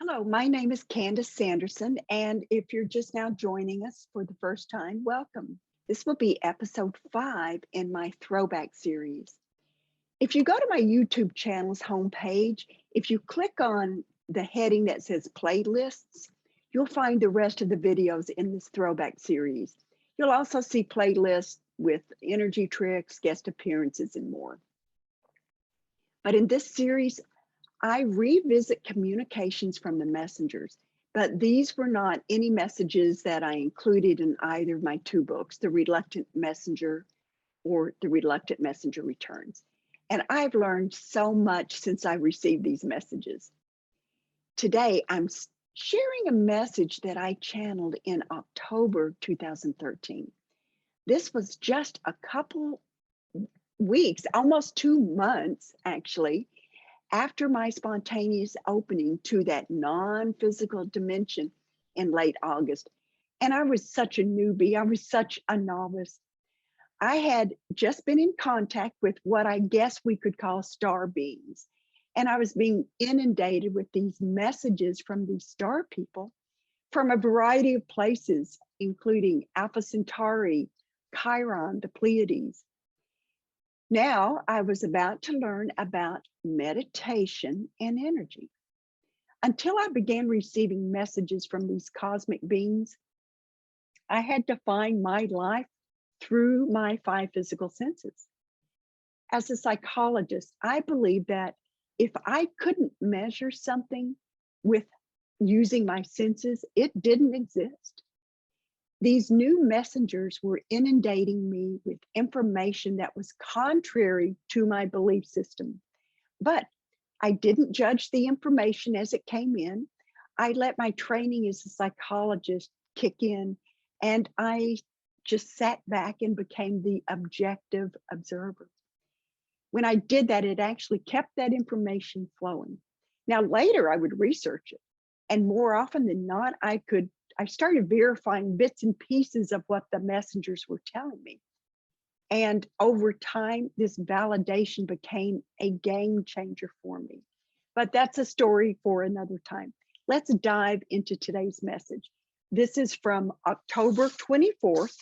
Hello, my name is Candice Sanderson, and if you're just now joining us for the first time, welcome. This will be episode 5 in my Throwback series. If you go to my YouTube channel's homepage, if you click on the heading that says playlists, you'll find the rest of the videos in this Throwback series. You'll also see playlists with energy tricks, guest appearances, and more. But in this series, I revisit communications from the messengers, but these were not any messages that I included in either of my two books, The Reluctant Messenger or The Reluctant Messenger Returns. And I've learned so much since I received these messages. Today, I'm sharing a message that I channeled in October 2013. This was just a couple weeks, almost 2 months actually, after my spontaneous opening to that non-physical dimension in late August. And I was such a newbie, I was such a novice. I had just been in contact with what I guess we could call star beings. And I was being inundated with these messages from these star people from a variety of places, including Alpha Centauri, Chiron, the Pleiades. Now I was about to learn about meditation and energy. Until I began receiving messages from these cosmic beings, I had to find my life through my 5 physical senses. As a psychologist, I believe that if I couldn't measure something with using my senses, it didn't exist. These new messengers were inundating me with information that was contrary to my belief system. But I didn't judge the information as it came in. I let my training as a psychologist kick in, and I just sat back and became the objective observer. When I did that, it actually kept that information flowing. Now, later I would research it, and more often than not, I started verifying bits and pieces of what the messengers were telling me. And over time, this validation became a game changer for me. But that's a story for another time. Let's dive into today's message. This is from October 24th,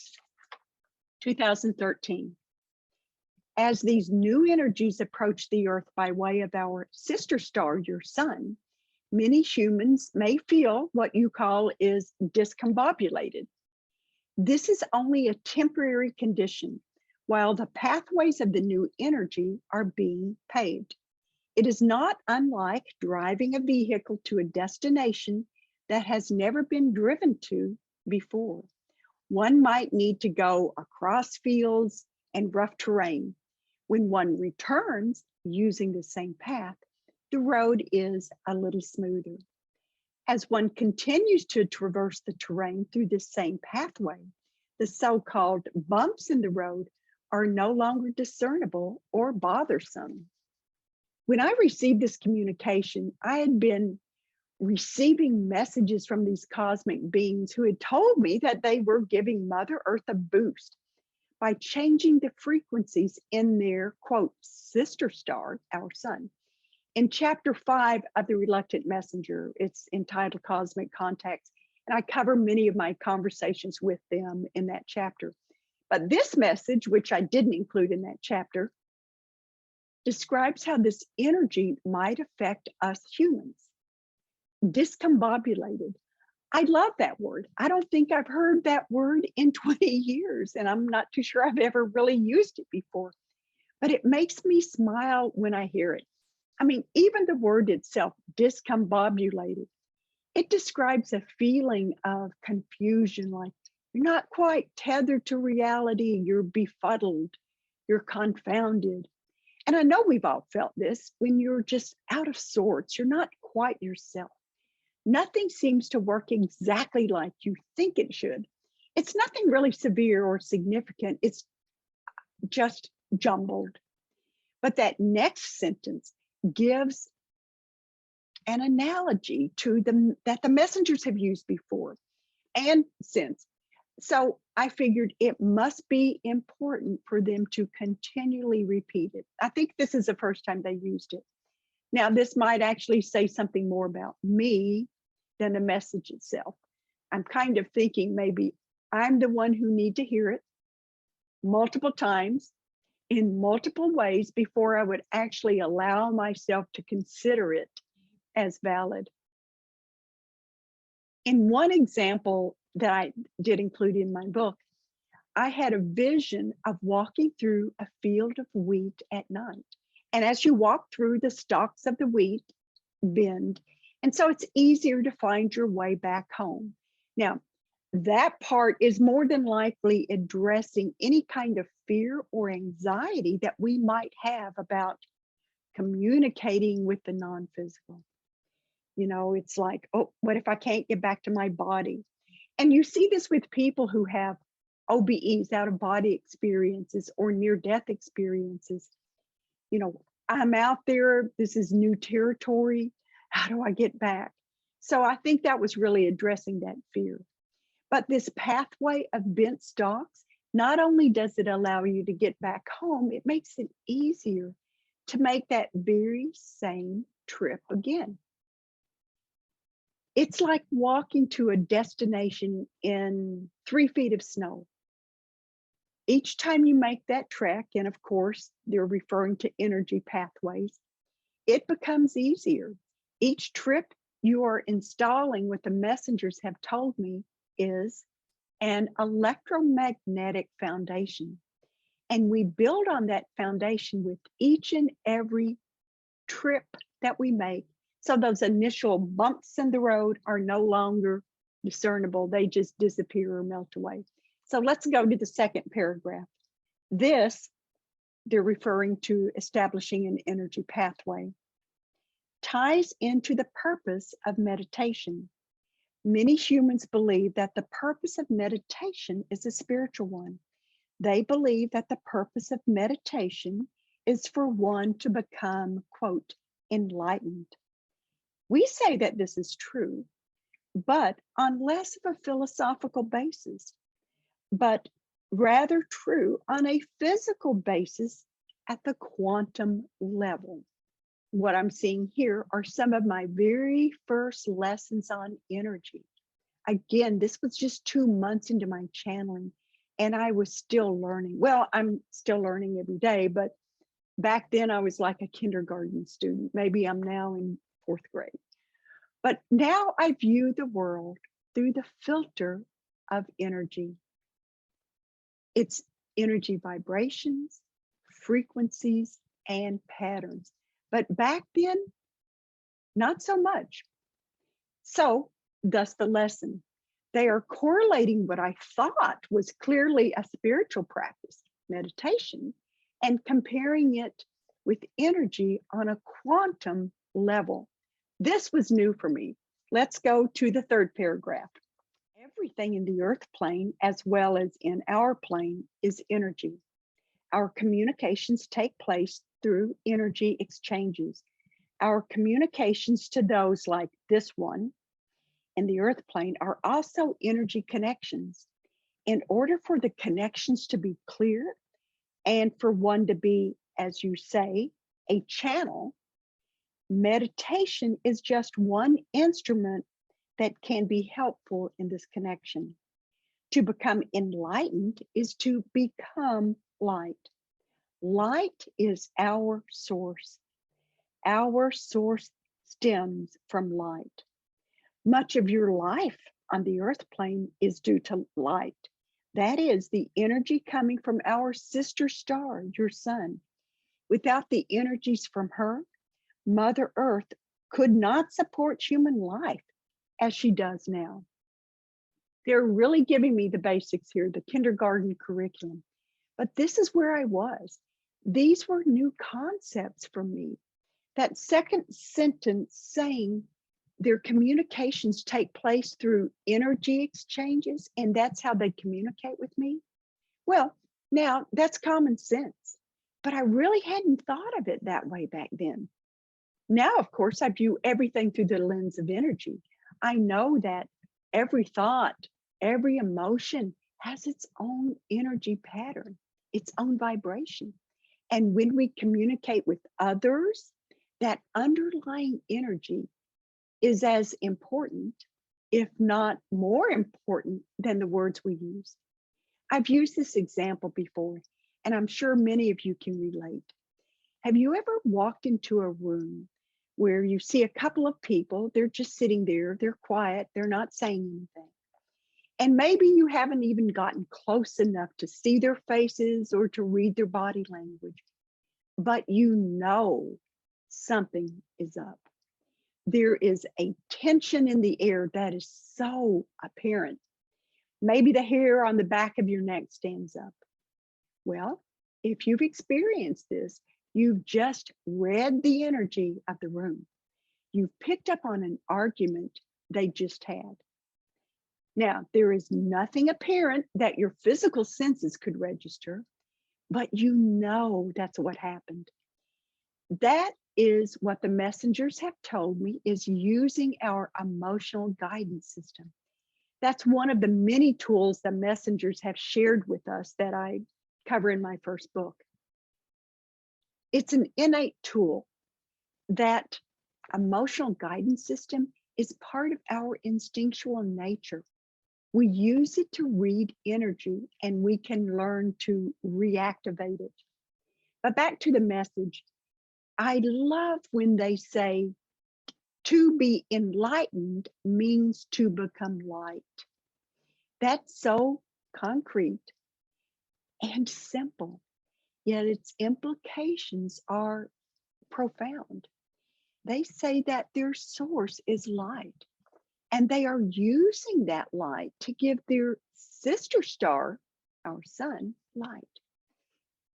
2013. As these new energies approach the Earth by way of our sister star, your sun, many humans may feel what you call is discombobulated. This is only a temporary condition while the pathways of the new energy are being paved. It is not unlike driving a vehicle to a destination that has never been driven to before. One might need to go across fields and rough terrain. When one returns using the same path, the road is a little smoother. As one continues to traverse the terrain through the same pathway, the so-called bumps in the road are no longer discernible or bothersome. When I received this communication, I had been receiving messages from these cosmic beings who had told me that they were giving Mother Earth a boost by changing the frequencies in their, quote, sister star, our sun. In chapter 5 of The Reluctant Messenger, it's entitled Cosmic Contacts, and I cover many of my conversations with them in that chapter. But this message, which I didn't include in that chapter, describes how this energy might affect us humans. Discombobulated. I love that word. I don't think I've heard that word in 20 years, and I'm not too sure I've ever really used it before. But it makes me smile when I hear it. I mean, even the word itself, discombobulated, it describes a feeling of confusion, like you're not quite tethered to reality, you're befuddled, you're confounded. And I know we've all felt this when you're just out of sorts, you're not quite yourself. Nothing seems to work exactly like you think it should. It's nothing really severe or significant, it's just jumbled. But that next sentence gives an analogy to them that the messengers have used before and since. So I figured it must be important for them to continually repeat it. I think this is the first time they used it. Now, this might actually say something more about me than the message itself. I'm kind of thinking maybe I'm the one who need to hear it multiple times in multiple ways before I would actually allow myself to consider it as valid. In one example that I did include in my book, I had a vision of walking through a field of wheat at night. And as you walk through, the stalks of the wheat bend. And so it's easier to find your way back home. Now, that part is more than likely addressing any kind of fear or anxiety that we might have about communicating with the non-physical. You know, it's like, oh, what if I can't get back to my body? And you see this with people who have OBEs, out of body experiences, or near death experiences. You know, I'm out there, this is new territory. How do I get back? So I think that was really addressing that fear. But this pathway of bent stalks, not only does it allow you to get back home, it makes it easier to make that very same trip again. It's like walking to a destination in 3 feet of snow. Each time you make that trek, and of course, they're referring to energy pathways, it becomes easier. Each trip you are installing, what the messengers have told me, is an electromagnetic foundation. And we build on that foundation with each and every trip that we make. So those initial bumps in the road are no longer discernible. They just disappear or melt away. So let's go to the second paragraph. This, they're referring to establishing an energy pathway, ties into the purpose of meditation. Many humans believe that the purpose of meditation is a spiritual one. They believe that the purpose of meditation is for one to become, quote, enlightened. We say that this is true, but on less of a philosophical basis, but rather true on a physical basis at the quantum level. What I'm seeing here are some of my very first lessons on energy. Again, this was just 2 months into my channeling, and I was still learning. Well, I'm still learning every day, but back then I was like a kindergarten student. Maybe I'm now in 4th grade. But now I view the world through the filter of energy. It's energy vibrations, frequencies, and patterns. But back then, not so much. So, thus the lesson. They are correlating what I thought was clearly a spiritual practice, meditation, and comparing it with energy on a quantum level. This was new for me. Let's go to the third paragraph. Everything in the earth plane, as well as in our plane, is energy. Our communications take place through energy exchanges. Our communications to those like this one in the earth plane are also energy connections. In order for the connections to be clear and for one to be, as you say, a channel, meditation is just one instrument that can be helpful in this connection. To become enlightened is to become light. Light is our source. Our source stems from light. Much of your life on the earth plane is due to light. That is the energy coming from our sister star, your sun. Without the energies from her, Mother Earth could not support human life as she does now. They're really giving me the basics here, the kindergarten curriculum. But this is where I was. These were new concepts for me. That second sentence saying their communications take place through energy exchanges, and that's how they communicate with me. Well, now that's common sense, but I really hadn't thought of it that way back then. Now, of course, I view everything through the lens of energy. I know that every thought, every emotion has its own energy pattern, its own vibration. And when we communicate with others, that underlying energy is as important, if not more important, than the words we use. I've used this example before, and I'm sure many of you can relate. Have you ever walked into a room where you see a couple of people, they're just sitting there, they're quiet, they're not saying anything. And maybe you haven't even gotten close enough to see their faces or to read their body language, but you know something is up. There is a tension in the air that is so apparent. Maybe the hair on the back of your neck stands up. Well, if you've experienced this, you've just read the energy of the room. You've picked up on an argument they just had. Now, there is nothing apparent that your physical senses could register, but you know that's what happened. That is what the messengers have told me is using our emotional guidance system. That's one of the many tools the messengers have shared with us that I cover in my first book. It's an innate tool. That emotional guidance system is part of our instinctual nature. We use it to read energy and we can learn to reactivate it. But back to the message, I love when they say to be enlightened means to become light. That's so concrete and simple, yet its implications are profound. They say that their source is light, and they are using that light to give their sister star, our sun, light.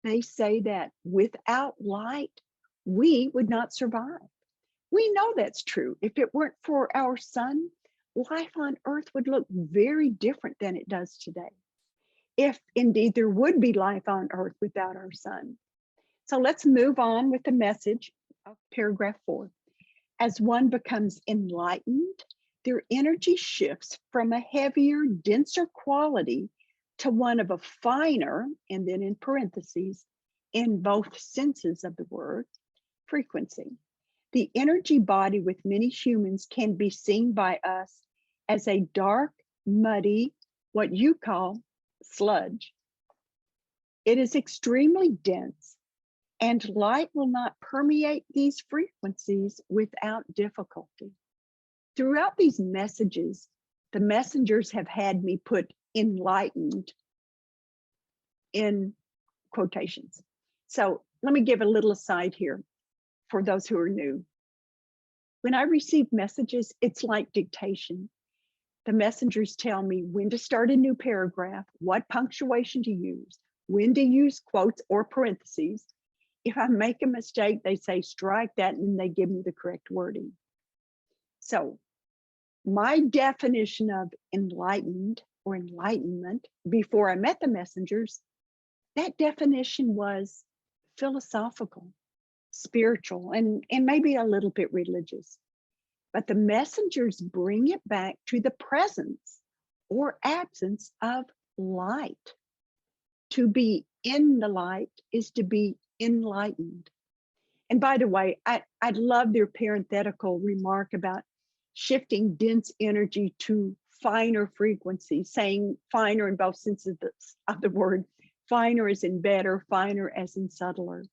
They say that without light, we would not survive. We know that's true. If it weren't for our sun, life on Earth would look very different than it does today. If indeed there would be life on Earth without our sun. So let's move on with the message of paragraph 4. As one becomes enlightened, their energy shifts from a heavier, denser quality to one of a finer, and then in parentheses, in both senses of the word, frequency. The energy body with many humans can be seen by us as a dark, muddy, what you call sludge. It is extremely dense, and light will not permeate these frequencies without difficulty. Throughout these messages, the messengers have had me put enlightened in quotations. So let me give a little aside here for those who are new. When I receive messages, it's like dictation. The messengers tell me when to start a new paragraph, what punctuation to use, when to use quotes or parentheses. If I make a mistake, they say strike that, and they give me the correct wording. So my definition of enlightened or enlightenment before I met the messengers, that definition was philosophical, spiritual, and maybe a little bit religious. But the messengers bring it back to the presence or absence of light. To be in the light is to be enlightened. And by the way, I love their parenthetical remark about shifting dense energy to finer frequencies, saying finer in both senses of the word. Finer as in better, finer as in subtler.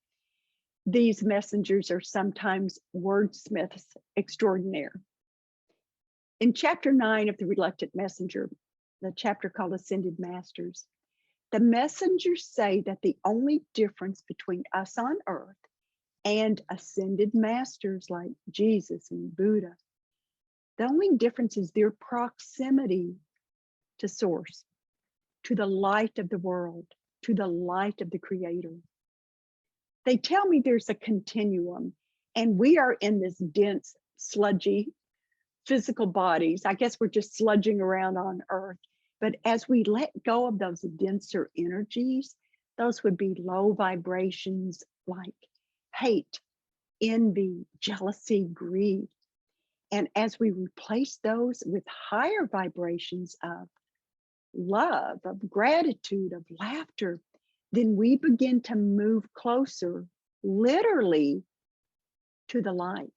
These messengers are sometimes wordsmiths extraordinaire. In chapter 9 of The Reluctant Messenger, the chapter called Ascended Masters, the messengers say that the only difference between us on earth and ascended masters like Jesus and Buddha, the only difference is their proximity to source, to the light of the world, to the light of the Creator. They tell me there's a continuum, and we are in this dense, sludgy, physical bodies. I guess we're just sludging around on earth. But as we let go of those denser energies, those would be low vibrations like hate, envy, jealousy, greed. And as we replace those with higher vibrations of love, of gratitude, of laughter, then we begin to move closer, literally, to the light.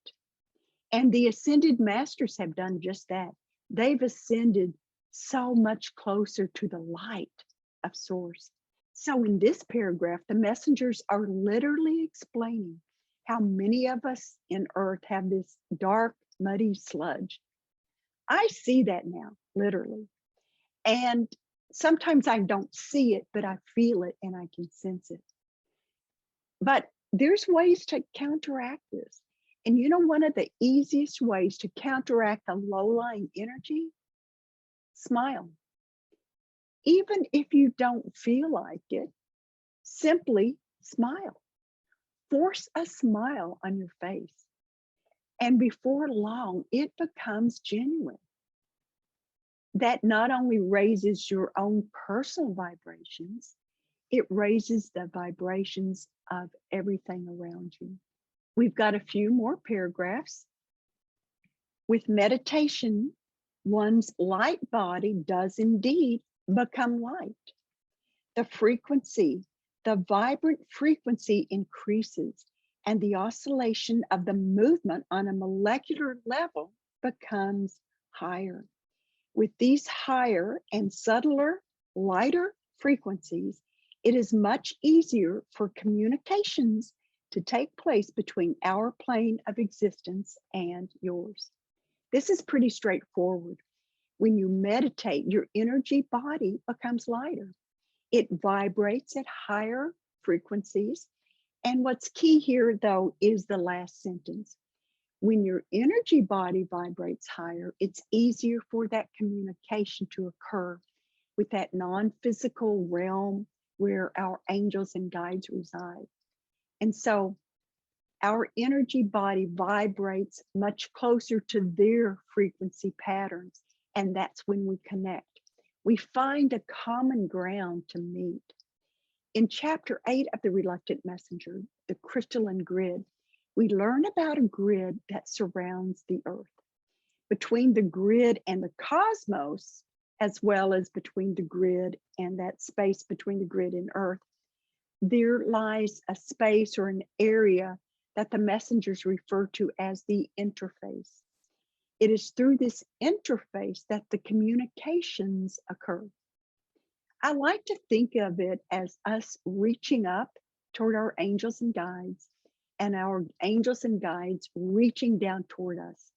And the ascended masters have done just that. They've ascended so much closer to the light of source. So in this paragraph, the messengers are literally explaining how many of us in earth have this dark, muddy sludge. I see that now, literally. And sometimes I don't see it, but I feel it and I can sense it. But there's ways to counteract this. And you know, one of the easiest ways to counteract the low-lying energy? Smile. Even if you don't feel like it, simply smile. Force a smile on your face. And before long, it becomes genuine. That not only raises your own personal vibrations, it raises the vibrations of everything around you. We've got a few more paragraphs. With meditation, one's light body does indeed become light. The frequency, the vibrant frequency increases, and the oscillation of the movement on a molecular level becomes higher. With these higher and subtler, lighter frequencies, it is much easier for communications to take place between our plane of existence and yours. This is pretty straightforward. When you meditate, your energy body becomes lighter. It vibrates at higher frequencies. And what's key here, though, is the last sentence. When your energy body vibrates higher, it's easier for that communication to occur with that non-physical realm where our angels and guides reside. And so our energy body vibrates much closer to their frequency patterns. And that's when we connect. We find a common ground to meet. In chapter 8 of The Reluctant Messenger, the Crystalline Grid, we learn about a grid that surrounds the earth. Between the grid and the cosmos, as well as between the grid and that space between the grid and earth, there lies a space or an area that the messengers refer to as the interface. It is through this interface that the communications occur. I like to think of it as us reaching up toward our angels and guides, and our angels and guides reaching down toward us.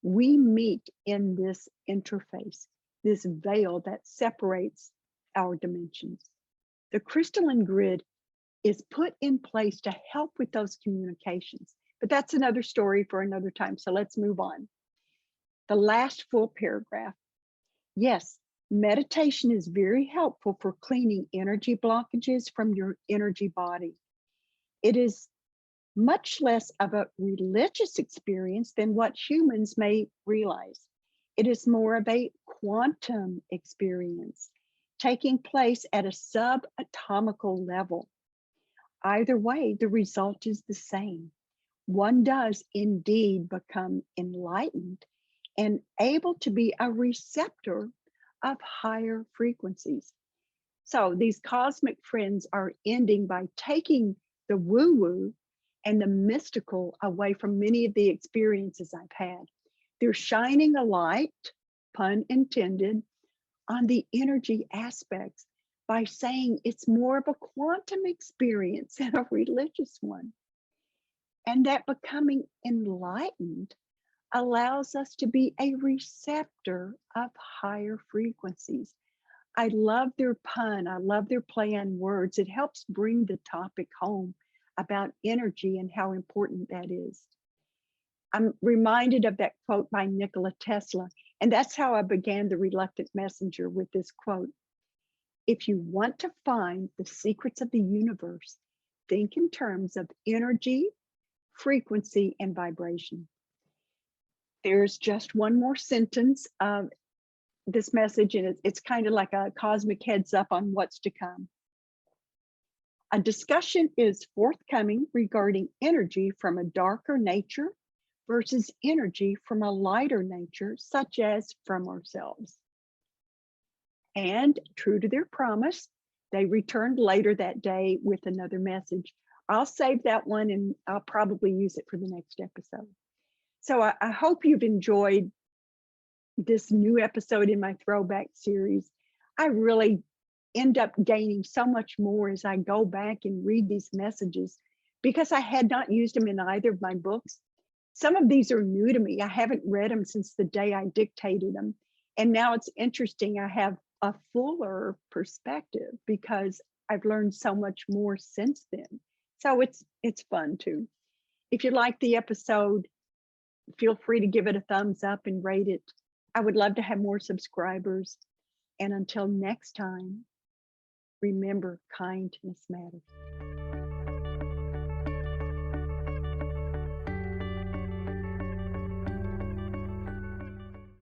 We meet in this interface, this veil that separates our dimensions. The crystalline grid is put in place to help with those communications, but that's another story for another time. So let's move on. The last full paragraph. Yes, meditation is very helpful for cleaning energy blockages from your energy body. It is much less of a religious experience than what humans may realize. It is more of a quantum experience taking place at a subatomical level. Either way, the result is the same. One does indeed become enlightened and able to be a receptor of higher frequencies. So these cosmic friends are ending by taking the woo-woo and the mystical away from many of the experiences I've had. They're shining a light, pun intended, on the energy aspects by saying it's more of a quantum experience than a religious one. And that becoming enlightened allows us to be a receptor of higher frequencies. I love their pun. I love their play on words. It helps bring the topic home about energy and how important that is. I'm reminded of that quote by Nikola Tesla, and that's how I began The Reluctant Messenger, with this quote. If you want to find the secrets of the universe, think in terms of energy, frequency, and vibration. There's just one more sentence of this message, and it's kind of like a cosmic heads up on what's to come. A discussion is forthcoming regarding energy from a darker nature versus energy from a lighter nature, such as from ourselves. And true to their promise, they returned later that day with another message. I'll save that one and I'll probably use it for the next episode. So I hope you've enjoyed this new episode in my Throwback series. I really end up gaining so much more as I go back and read these messages because I had not used them in either of my books. Some of these are new to me. I haven't read them since the day I dictated them. And now it's interesting. I have a fuller perspective because I've learned so much more since then. So it's fun too. If you like the episode, feel free to give it a thumbs up and rate it. I would love to have more subscribers. And until next time, remember, kindness matters.